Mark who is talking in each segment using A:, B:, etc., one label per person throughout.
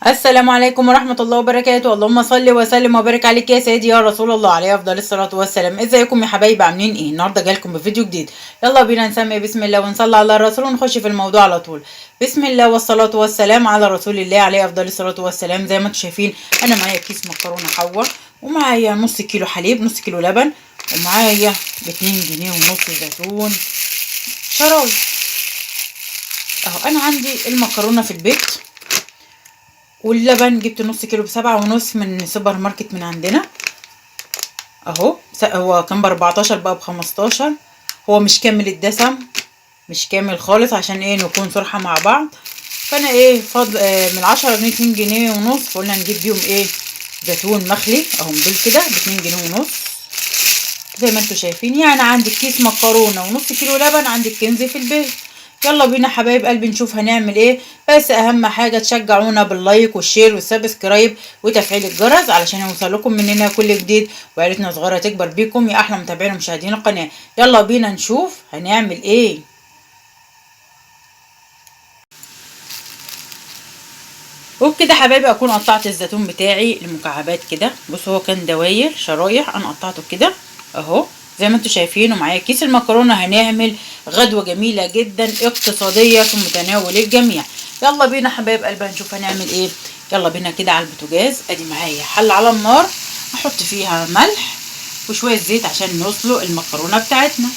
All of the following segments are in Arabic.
A: السلام عليكم ورحمة الله وبركاته. اللهم صل وسلم وبارك عليك يا سيدي يا رسول الله، عليه أفضل الصلاة والسلام. ازيكم يا حبايبي، عاملين ايه؟ النهارده جايلكم بفيديو جديد. يلا بينا نسمي بسم الله ونصلي على الرسول ونخش في الموضوع على طول. بسم الله والصلاة والسلام على رسول الله عليه أفضل الصلاة والسلام. زي ما انتم شايفين أنا معايا كيس مكرونة حوا، ومعايا نص كيلو حليب، نص كيلو لبن، ومعايا ب2 جنيه ونص زيتون شرايط. اهو أنا عندي المكرونة في البيت، واللبن جبت نص كيلو ب7.5 من سوبر ماركت من عندنا اهو. هو كان ب14 بقى ب15. هو مش كامل الدسم، مش كامل خالص، عشان ايه نكون صراحة مع بعض. فانا ايه فضل من 10 ل 2 جنيه ونص، فقلنا نجيب بيهم ايه زيتون مخلي اهو، دول كده ب2 جنيه ونص زي ما انتوا شايفين. يعني عندك كيس مكرونة ونص كيلو لبن، عندك كنز في البيت. يلا بينا حبايب قلبي نشوف هنعمل ايه. بس اهم حاجة تشجعونا باللايك والشير والسبسكرايب وتفعيل الجرس علشان يوصلكم مننا كل جديد، وعيلتنا صغيرة تكبر بيكم يا احلى متابعين ومشاهدين القناة. يلا بينا نشوف هنعمل ايه. وبكده حبايبي اكون قطعت الزيتون بتاعي لمكعبات كده. بصوا هو كان دواير شرايح، انا قطعته كده اهو زي ما انتوا شايفين. ومعايا كيس المكرونه. هنعمل غدوه جميله جدا اقتصاديه في متناول الجميع. يلا بينا حبايب قلبي نشوف هنعمل ايه. يلا بينا كده على البوتاجاز. ادي معايا حله على النار، احط فيها ملح وشويه زيت عشان نسلق المكرونه بتاعتنا.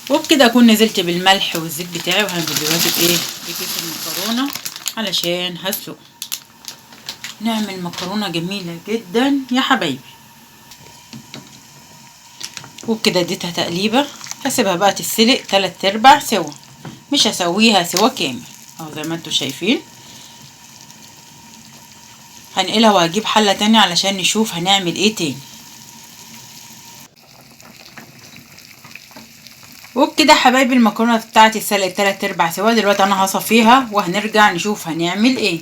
A: وبكده اكون نزلت بالملح والزيت بتاعي، وهنزل دلوقتي بايه بكيس المكرونه علشان هسلق. نعمل مكرونه جميله جدا يا حبايبي. وبكده اديتها تقليبه، هسيبها بقى تتسلق 3/4 سوا، مش هسويها سوا كامل اهو زي ما انتوا شايفين. هنقلها وهجيب حله تانية علشان نشوف هنعمل ايه تاني. وبكده حبايبي المكرونه بتاعتي اتسلقت 3/4 سوا. دلوقتي انا هصفيها وهنرجع نشوف هنعمل ايه.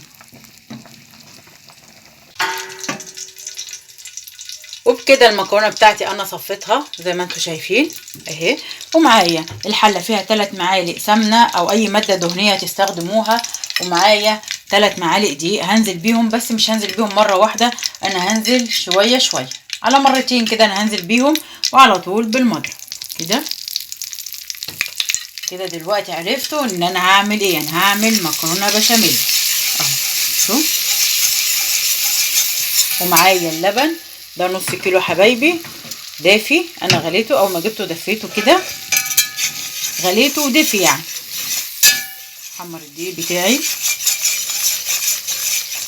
A: وبكده المكرونه بتاعتي انا صفيتها زي ما انتوا شايفين اهي. ومعايا الحله فيها 3 معالق سمنه او اي ماده دهنيه تستخدموها، ومعايا 3 معالق دقيق. هنزل بيهم بس مش هنزل بيهم مره واحده، انا هنزل شويه شويه على مرتين كده. انا هنزل بيهم وعلى طول بالمضرب كده كده. دلوقتي عرفتوا ان انا هعمل ايه. انا هعمل مكرونه بشاميل اهو شوف. ومعايا اللبن ده نص كيلو حبايبي دافي، انا غليته اول ما جبته دفيته كده، غليته ودافي يعني. حمر الدقيق بتاعي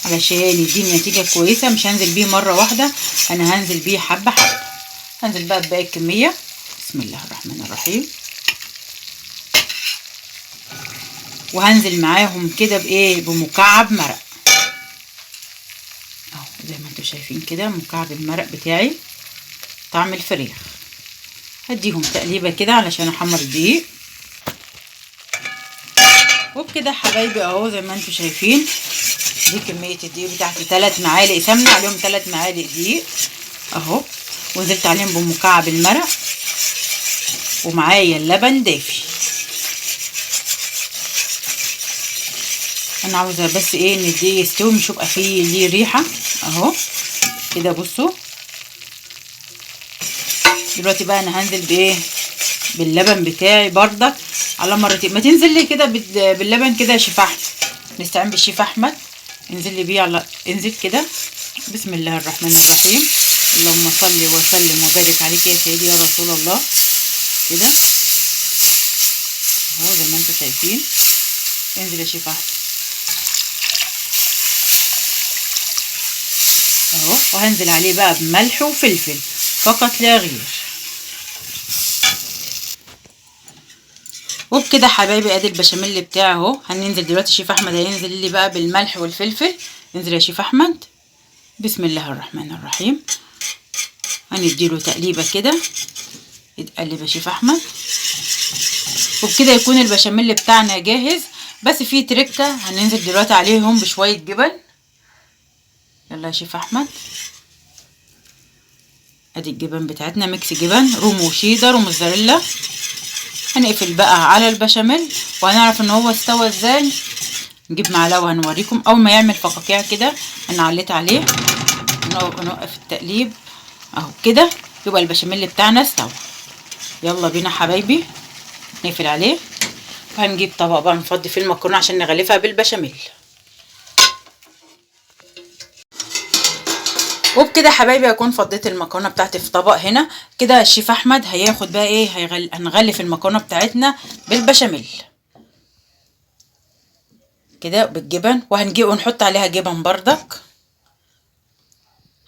A: علشان يديني نتيجه كويسه. مش هنزل بيه مره واحده، انا هنزل بيه حبه حبه. هنزل بقى بباقي الكميه. بسم الله الرحمن الرحيم. وهنزل معاهم كده بايه بمكعب مرق اهو زي ما انتوا شايفين كده، مكعب المرق بتاعي طعم الفريخ. هديهم تقليبه كده علشان احمر الدقيق. وبكده حبايبي اهو زي ما انتوا شايفين دي كميه الدقيق بتاعتي. 3 معالق سمنه عليهم 3 معالق دقيق اهو، ونزلت عليهم بمكعب المرق. ومعايا اللبن دافي. انا عاوزه بس ايه ان الدقيق يستوي، مش يبقى فيه ليه ريحه اهو كده. بصوا دلوقتي بقى انا هنزل بايه باللبن بتاعي بردك على مرتين. ما تنزل لي كده باللبن كده يا شيف احمد، نستعين بالشيف احمد. انزل لي بيه على انزل كده. بسم الله الرحمن الرحيم. اللهم صل وسلم وبارك عليك يا سيدي يا رسول الله كده اهو زي ما انتوا شايفين. انزل يا شيف احمد اهو. وهنزل عليه بقى بملح وفلفل فقط لا غير. وبكده حبايبي ادي البشاميل بتاعي اهو. هننزل دلوقتي شيف احمد هينزل لي بقى بالملح والفلفل. انزل يا شيف احمد. بسم الله الرحمن الرحيم. هنديله تقليبه كده يتقلب يا شيف احمد. وبكده يكون البشاميل بتاعنا جاهز. بس في تركه هننزل دلوقتي عليهم بشويه جبن. يلا يا شيف احمد. ادي الجبن بتاعتنا ميكس جبن رومي وشيدر وموزاريلا. هنقفل بقى على البشاميل وهنعرف ان هو استوى ازاي نجيب معلقه وهنوريكم. اول ما يعمل فقاقيع كده انا عليت عليه، نوقف التقليب اهو كده، يبقى البشاميل بتاعنا استوى. يلا بينا حبايبي نقفل عليه، وهنجيب طبق بقى نفضي فيه المكرونه عشان نغلفها بالبشاميل. وبكده حبايبي اكون فضيت المكرونه بتاعتي في طبق هنا كده. الشيف احمد هياخد بقى ايه، هنغلف المكرونه بتاعتنا بالبشاميل كده بالجبن، وهنجيب ونحط عليها جبن بردك،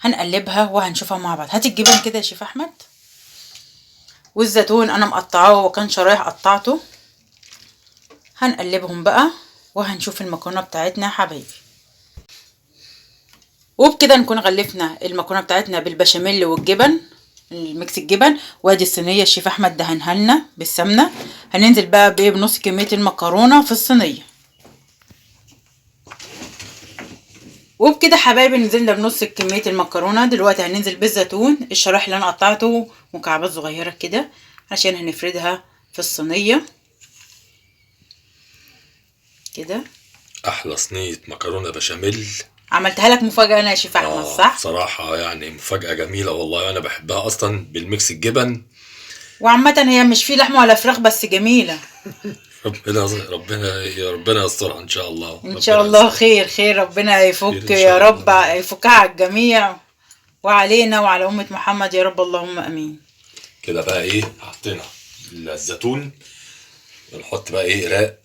A: هنقلبها وهنشوفها مع بعض. هات الجبن كده يا شيف احمد، والزيتون انا مقطعاه وكان شرايح قطعته، هنقلبهم بقى وهنشوف المكرونه بتاعتنا يا حبايبي. وبكده نكون غلفنا المكرونه بتاعتنا بالبشاميل والجبن، الميكس الجبن. وادي الصينيه الشيف احمد دهنها لنا بالسمنه. هننزل بقى بنص كميه المكرونه في الصينيه. وبكده حبايبي نزلنا بنص كميه المكرونه. دلوقتي هننزل بالزيتون، الشرايح اللي انا قطعته مكعبات صغيره كده عشان هنفردها في الصينيه كده.
B: احلى صينيه مكرونه بشاميل
A: عملتها لك مفاجاه انا يا شيف احمد، صح؟
B: صراحه يعني مفاجاه جميله والله، انا بحبها اصلا بالميكس الجبن.
A: وعامه هي مش فيه لحمه ولا فراخ بس جميله.
B: ربنا يسترها ان شاء الله.
A: ان شاء الله خير ربنا يفك يا رب، يفكها على الجميع وعلينا وعلى امه محمد يا رب، اللهم امين.
B: كده بقى ايه، حطينا الزيتون، ونحط بقى ايه رق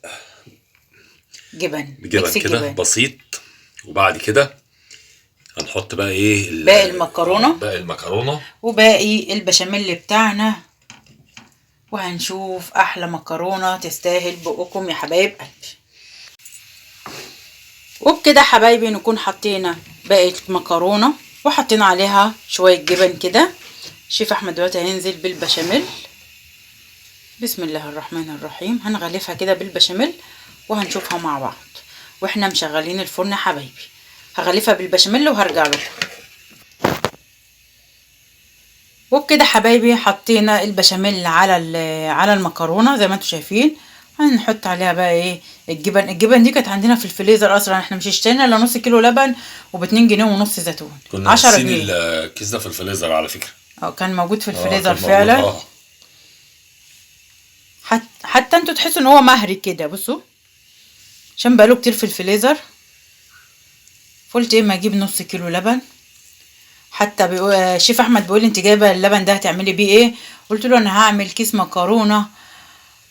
A: جبن
B: كده بسيط، وبعد كده هنحط بقى ايه
A: باقي
B: المكرونه
A: وباقي البشاميل بتاعنا، وهنشوف احلى مكرونه تستاهل بقكم يا حبايب قلبي. وبكده حبايبي نكون حطينا باقي المكرونه وحطينا عليها شويه جبن كده. شيف احمد دلوقتي هينزل بالبشاميل. بسم الله الرحمن الرحيم. هنغلفها كده بالبشاميل وهنشوفها مع بعض واحنا مشغلين الفرن يا حبايبي. هغلفها بالبشاميل وهرجع لكم. وبكده حبايبي حطينا البشاميل على المكرونه زي ما انتم شايفين. هنحط عليها بقى ايه الجبن دي كانت عندنا في الفريزر اصلا، احنا مش اشترينا الا نص كيلو لبن و2 جنيه ونص زيتون.
B: كنا 10 جنيه الكيس ده في الفريزر على فكره.
A: كان موجود في الفريزر فعلا. حتى انتوا تحسوا ان هو مهري كده، بصوا عشان بقاله كتير في الفريزر. قلت ايه ما اجيب نص كيلو لبن. حتى شيف احمد بيقول انت جايبه اللبن ده هتعملي بيه ايه؟ قلت له انا هعمل كيس مكرونه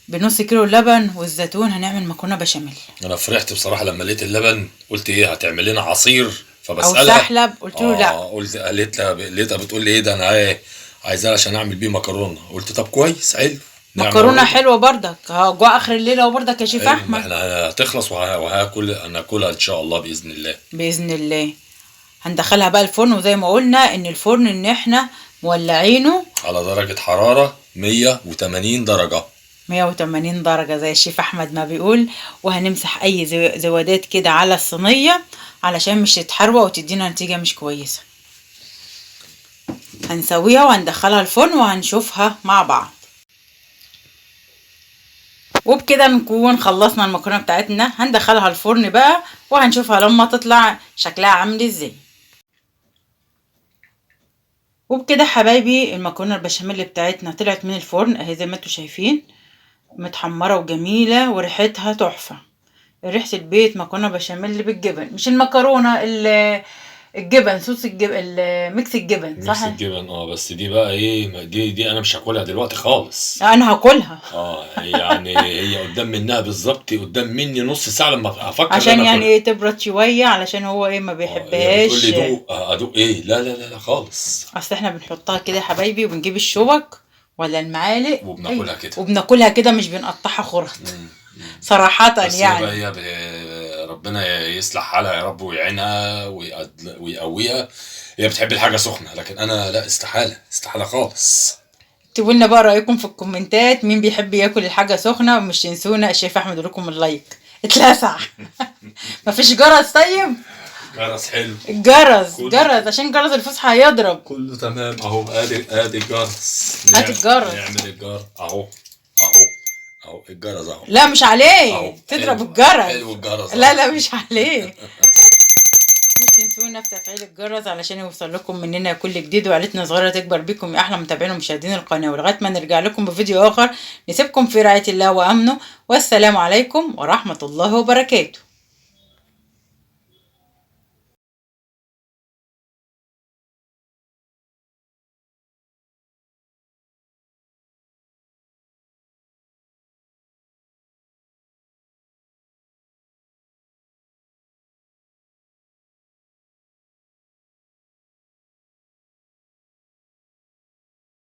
A: بنص كيلو لبن والزيتون، هنعمل مكرونه بشاميل.
B: انا فرحت بصراحه لما لقيت اللبن، قلت ايه هتعمل لنا عصير،
A: فبسالها او سحلب. قلت له لا.
B: لقيتها بتقول لي ايه ده، انا عايزاه عشان اعمل بيه مكرونه. قلت طب كويس حلو،
A: مكرونه حلوه بردك جوه اخر الليله وبردك يا شيف احمد.
B: احنا هتخلص انا اكلها ان شاء الله باذن الله.
A: باذن الله هندخلها بقى الفرن، وزي ما قلنا ان الفرن ان احنا مولعينه
B: على درجه حراره 180 درجه.
A: 180 درجه زي الشيف احمد ما بيقول. وهنمسح اي زوادات كده على الصينيه علشان مش تتحروق وتدينا نتيجه مش كويسه. هنسويها وهندخلها الفرن وهنشوفها مع بعض. وبكده نكون خلصنا المكرونه بتاعتنا. هندخلها الفرن بقى وهنشوفها لما تطلع شكلها عامل ازاي. وبكده حبايبي المكرونه البشاميل بتاعتنا طلعت من الفرن اهي زي ما انتم شايفين، متحمره وجميله وريحتها تحفه. ريحه البيت مكرونه بشاميل بالجبن، مش المكرونه الجبن صوص الجبن ميكس الجبن، صح؟
B: ميكس الجبن بس دي بقى ايه، دي انا مش هاكلها دلوقتي خالص.
A: انا هاكلها
B: يعني هي قدام منها بالظبط، قدام مني نص ساعه لما افكر
A: عشان يعني تبرد شويه، علشان هو ايه ما بيحبهاش.
B: بتقول لي دوق ادوق ايه؟ لا لا لا خالص.
A: اصل احنا بنحطها كده يا حبايبي وبنجيب الشوك ولا المعالق
B: وبناكلها كده
A: وبناكلها كده، مش بنقطعها خرط صراحه
B: بس
A: يعني.
B: هي ربنا يصلح حالها يا رب ويعينها ويقويها. هي بتحب الحاجه سخنه، لكن انا لا، استحاله خالص.
A: اكتبوا لنا بقى رايكم في الكومنتات، مين بيحب ياكل الحاجه سخنه. ومش تنسونا الشيف احمد لكم اللايك اتلسع. مفيش جرس؟ طيب
B: جرس حلو،
A: جرس عشان جرس الفسحه هيضرب.
B: كله تمام اهو. ادي الجرس.
A: هات الجرس.
B: نعمل الجرس اهو اهو الجرس اهو.
A: لا مش عليه،
B: اهو
A: تضرب
B: حلو
A: الجرس.
B: حلو الجرس
A: لا
B: اهو.
A: لا مش عليه. مش تنسونا في تفعيل الجرس علشان يوصل لكم مننا كل جديد، وعيلتنا صغيرة تكبر بكم يا أحلى متابعين ومشاهدين القناة. ولغاية ما نرجع لكم بفيديو آخر نسيبكم في رعاية الله وأمنه، والسلام عليكم ورحمة الله وبركاته.